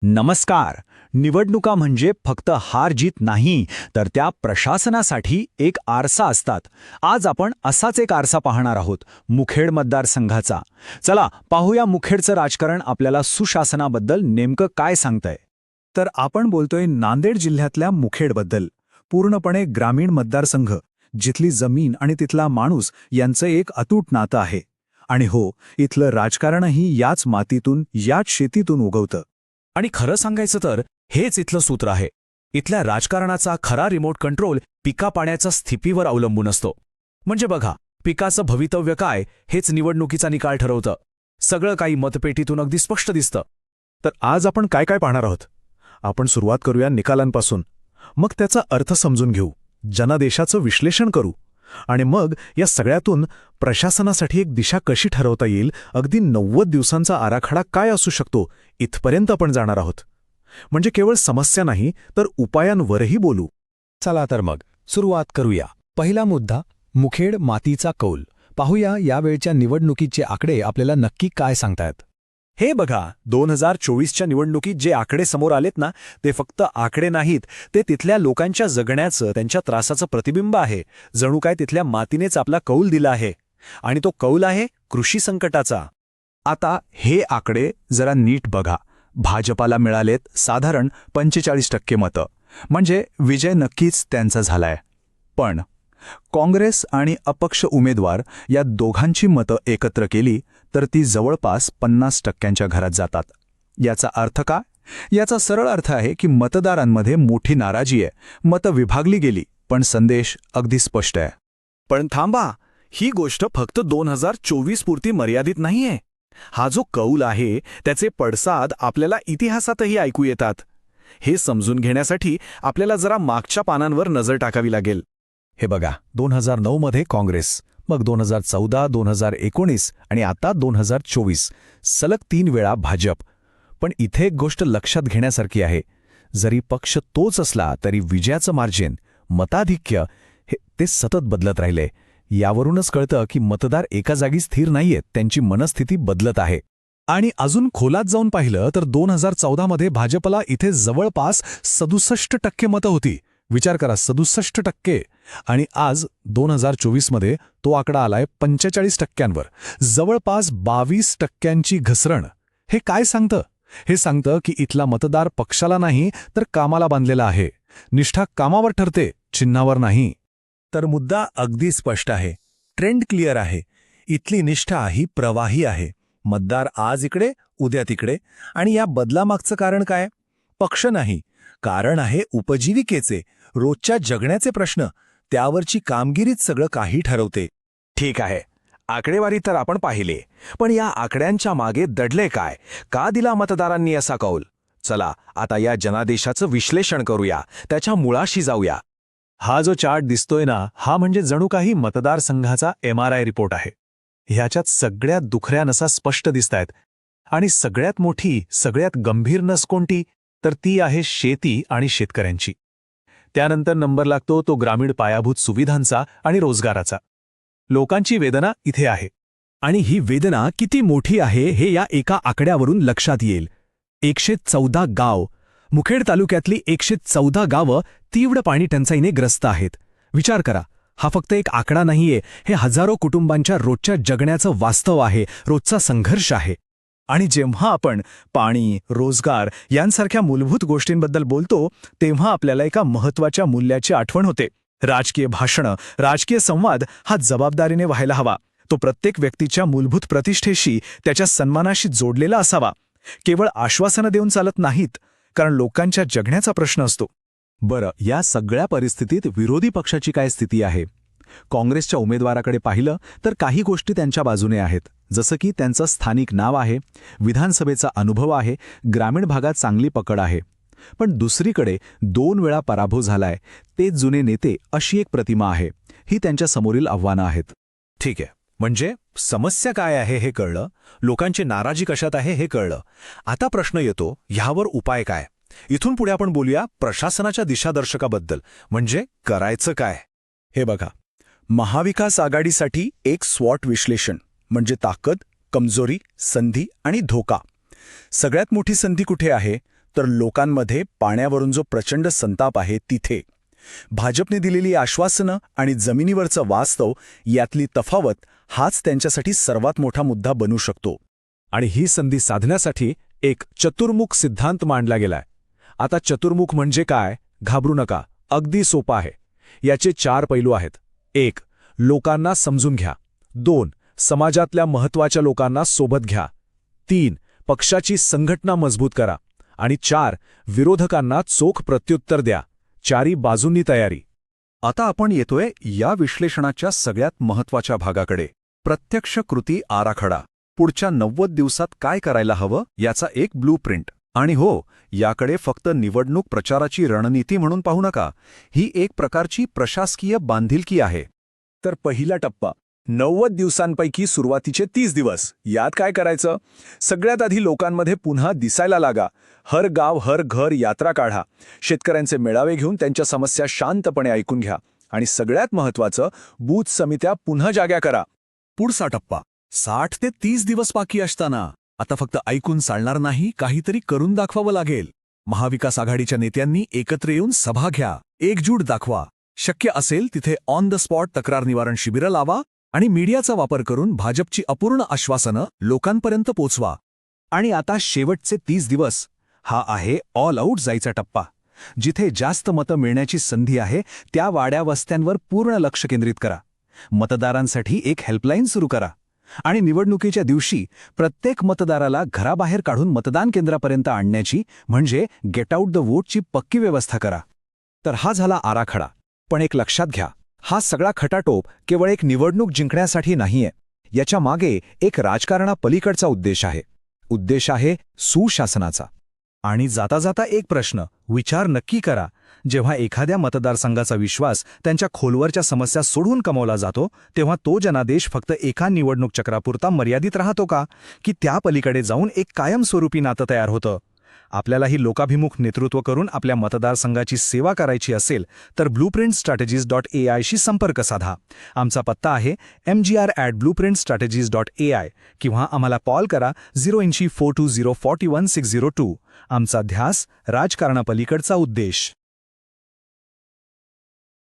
नमस्कार. निवडणुका म्हणजे फक्त हार जीत नाही, तर त्या प्रशासनासाठी एक आरसा असतात. आज आपण असाच एक आरसा पाहणार आहोत, मुखेड मतदारसंघाचा. चला पाहूया मुखेडचं राजकारण आपल्याला सुशासनाबद्दल नेमकं काय सांगतंय. तर आपण बोलतोय नांदेड जिल्ह्यातल्या मुखेडबद्दल. पूर्णपणे ग्रामीण मतदारसंघ, जिथली जमीन आणि तिथला माणूस यांचं एक अतूट नातं आहे. आणि हो, इथलं राजकारणही याच मातीतून, याच शेतीतून उगवतं. आणि खरं सांगायचं तर हेच इथलं सूत्र आहे. इथल्या राजकारणाचा खरा रिमोट कंट्रोल पिका पाण्याच्या स्थितीवर अवलंबून असतो. म्हणजे बघा, पिकाचं भवितव्य काय हेच निवडणुकीचा निकाल ठरवतं. सगळं काही मतपेटीतून अगदी स्पष्ट दिसतं. तर आज आपण काय काय पाहणार आहोत? आपण सुरुवात करूया निकालांपासून. मग त्याचा अर्थ समजून घेऊ, जनादेशाचं विश्लेषण करू, आणि मग या सगळ्यातून प्रशासनासाठी एक दिशा कशी ठरवता येईल, अगदी 90 दिवसांचा आराखडा काय असू शकतो, इथपर्यंत आपण जाणार आहोत. म्हणजे केवळ समस्या नाही, तर उपायांवरही बोलू. चला तर मग सुरुवात करूया. पहिला मुद्दा, मुखेड मातीचा कौल. पाहूया यावेळच्या निवडणुकीचे आकडे आपल्याला नक्की काय सांगतायत. हे बघा, 2024च्या निवडणुकीत जे आकडे समोर आलेत ना, ते फक्त आकडे नाहीत, ते तिथल्या लोकांच्या जगण्याचं, त्यांच्या त्रासाचं प्रतिबिंब आहे. जणू काय तिथल्या मातीनेच आपला कौल दिला आहे. आणि तो कौल आहे कृषी संकटाचा. आता हे आकडे जरा नीट बघा. भाजपाला मिळालेत साधारण 45% मतं, म्हणजे विजय नक्कीच त्यांचा झालाय. पण काँग्रेस आणि अपक्ष उमेदवार या दोघांची मतं एकत्र केली तर ती जवळपास 50%च्या घरात जातात. याचा अर्थ काय? याचा सरळ अर्थ आहे की मतदारांमध्ये मोठी नाराजी आहे. मतं विभागली गेली, पण संदेश अगदी स्पष्ट आहे. पण थांबा, ही गोष्ट फक्त 2024 पुरती मर्यादित नाहीये. हा जो कौल आहे त्याचे पडसाद आपल्याला इतिहासातही ऐकू येतात. हे समजून घेण्यासाठी आपल्याला जरा मागच्या पानांवर नजर टाकावी लागेल. हे बघा, 2009 मध्ये काँग्रेस, मग 2014, 2019 आणि आता 2024, सलग 3 वेळा भाजप. पण इथे एक गोष्ट लक्षात घेण्यासारखी आहे. जरी पक्ष तोच असला तरी विजयाचं मार्जिन, मताधिक्य ते सतत बदलत राहिले. यावरूनच कळतं की मतदार एका जागी स्थिर नाहीयेत, त्यांची मनस्थिती बदलत आहे. आणि अजून खोलात जाऊन पाहिलं तर 2014 मध्ये भाजपला इथे जवळपास 67% मतं होती. विचार करा, 67%. आणि आज 2024 मध्ये तो आकडा आलाय 45%वर, जवळपास 22%ची घसरण. हे काय सांगतं? हे सांगतं की इथला मतदार पक्षाला नाही तर कामाला बांधलेला आहे. निष्ठा कामावर ठरते, चिन्हावर नाही. तर मुद्दा अगदी स्पष्ट आहे. ट्रेंड क्लिअर आहे. इथली निष्ठा ही प्रवाही आहे. मतदार आज इकडे, उद्या तिकडे. आणि या बदलामागचं कारण काय? पक्ष नाही, कारण आहे उपजीविकेचे, रोजच्या जगण्याचे प्रश्न. त्यावरची कामगिरीच सगळं काही ठरवते. ठीक आहे, आकडेवारी तर आपण पाहिले, पण या आकड्यांच्या मागे दडले काय? का दिला मतदारांनी असा कौल? चला आता या जनादेशाचं विश्लेषण करूया, त्याच्या मुळाशी जाऊया. हा जो चार्ट दिसतोय ना, हा म्हणजे जणू काही मतदारसंघाचा MRI रिपोर्ट आहे. ह्याच्यात सगळ्यात दुखऱ्या नसा स्पष्ट दिसतायत. आणि सगळ्यात मोठी, सगळ्यात गंभीर नस कोणती? तर ती आहे शेती आणि शेतकऱ्यांची. त्यानंतर नंबर लागतो तो ग्रामीण पायाभूत सुविधांचा आणि रोजगाराचा. लोकांची वेदना इथे आहे. आणि ही वेदना किती मोठी आहे हे या एका आकड्यावरून लक्षात येईल. 114 गाव, मुखेड तालुक्यातली 114 गावं तीव्र पाणी टंचाईने ग्रस्त आहेत. विचार करा, हा फक्त एक आकडा नाहीये, हे हजारो कुटुंबांच्या रोजच्या जगण्याचं वास्तव आहे, रोजचा संघर्ष आहे. आणि जेव्हा आपण पाणी, रोजगार यांसारख्या मूलभूत गोष्टींबद्दल बोलतो, तेव्हा आपल्याला एका महत्त्वाच्या मूल्याची आठवण होते. राजकीय भाषणं, राजकीय संवाद हा जबाबदारीने व्हायला हवा. तो प्रत्येक व्यक्तीच्या मूलभूत प्रतिष्ठेशी, त्याच्या सन्मानाशी जोडलेला असावा. केवळ आश्वासनं देऊन चालत नाहीत, कारण लोकांच्या जगण्याचा प्रश्न असतो. बरं, या सगळ्या परिस्थितीत विरोधी पक्षाची काय स्थिती आहे? काँग्रेसच्या उमेदवाराकडे पाहिलं तर काही गोष्टी त्यांच्या बाजूने आहेत. जसं की त्यांचं स्थानिक नाव आहे, विधानसभेचा अनुभव आहे, ग्रामीण भागात चांगली पकड आहे. पण दुसरीकडे 2 वेळा पराभव झालाय, ते जुने नेते, अशी एक प्रतिमा आहे. ही त्यांच्या समोरील आव्हानं आहेत. ठीक आहे, म्हणजे समस्या काय आहे हे कळलं, लोकांची नाराजी कशात आहे हे कळलं. आता प्रश्न येतो, ह्यावर उपाय काय? इथून पुढे आपण बोलूया प्रशासनाच्या दिशादर्शकाबद्दल. म्हणजे करायचं काय? हे बघा, महाविकास आघाडीसाठी एक स्वॉट विश्लेषण, म्हणजे ताकद, कमजोरी, संधी आणि धोका. सगळ्यात मोठी संधी कुठे आहे? तर लोकांमध्ये पाण्यावरून जो प्रचंड संताप आहे तिथे. भाजपने दिलेली आश्वासनं आणि जमिनीवरचं वास्तव यातली तफावत हाच त्यांच्यासाठी सर्वात मोठा मुद्दा बनू शकतो. आणि ही संधी साधण्यासाठी एक चतुर्मुख सिद्धांत मांडला गेलाय. आता चतुर्मुख म्हणजे काय? घाबरू नका, अगदी सोपा आहे. याचे 4 पैलू आहेत. 1. लोकांना समजून घ्या. 2. समाजातल्या महत्त्वाच्या लोकांना सोबत घ्या. 3. पक्षाची संघटना मजबूत करा. आणि 4. विरोधकांना चोख प्रत्युत्तर द्या. 4ही बाजूंनी तयारी. आता आपण येतोय या विश्लेषणाच्या सगळ्यात महत्त्वाच्या भागाकडे, प्रत्यक्ष कृती आराखडा. पुढच्या 90 दिवसात काय करायला हवं याचा एक ब्लूप्रिंट. आणि हो, याकडे फक्त निवडणूक प्रचाराची रणनीती म्हणून पाहू नका. ही एक प्रकारची प्रशासकीय बांधिलकी आहे. तर पहिला टप्पा, 90 दिवसांपैकी सुरुवातीचे 30 दिवस. यात काय करायचं? सगळ्यात आधी लोकांमध्ये पुन्हा दिसायला लागा. हर गाव हर घर यात्रा काढा. शेतकऱ्यांचे मेळावे घेऊन त्यांच्या समस्या शांतपणे ऐकून घ्या. आणि सगळ्यात महत्त्वाचं, बूथ समित्या पुन्हा जाग्या करा. पुढचा टप्पा, 60 ते 30 दिवस बाकी असताना आता फक्त ऐकून चालणार नाही, काहीतरी करून दाखवावं लागेल. महाविकास आघाडीच्या नेत्यांनी एकत्र येऊन सभा घ्या, एकजूट दाखवा. शक्य असेल तिथे ऑन द स्पॉट तक्रार निवारण शिबिरं लावा आणि मीडियाचा वापर करून भाजपची अपूर्ण आश्वासनं लोकांपर्यंत पोचवा. आणि आता शेवटचे 30 दिवस. हा आहे ऑल आऊट जायचा टप्पा. जिथे जास्त मतं मिळण्याची संधी आहे त्या वाड्या वस्त्यांवर पूर्ण लक्ष केंद्रित करा. मतदारांसाठी एक हेल्पलाईन सुरू करा. आणि निवडणुकीच्या दिवशी प्रत्येक मतदाराला घराबाहेर काढून मतदान केंद्रापर्यंत आणण्याची, म्हणजे गेट आऊट द वोटची पक्की व्यवस्था करा. तर हा झाला आराखडा. पण एक लक्षात घ्या, हा सगळा खटाटोप केवळ एक निवडणूक जिंकण्यासाठी नाहीये. याच्या मागे एक राजकारणापलीकडचा उद्देश आहे. उद्देश आहे सुशासनाचा. आणि जाता जाता एक प्रश्न विचार नक्की करा. जेव्हा एखाद्या मतदारसंघाचा विश्वास त्यांच्या खोलवरच्या समस्या सोडून कमावला जातो, तेव्हा तो जनादेश फक्त एका निवडणूक चक्रापुरता मर्यादित राहतो का, की त्या पलीकडे जाऊन एक कायमस्वरूपी नातं तयार होतं? आपल्यालाही लोकाभिमुख नेतृत्व करून आपल्या मतदारसंघाची सेवा करायची असेल तर blueprintstrategies.ai शी संपर्क साधा. आमचा पत्ता आहे mgr@blueprintstrategies.ai किंवा आम्हाला कॉल करा 0842041 602. आमचा ध्यास राजकारणापलीकडचा उद्देश.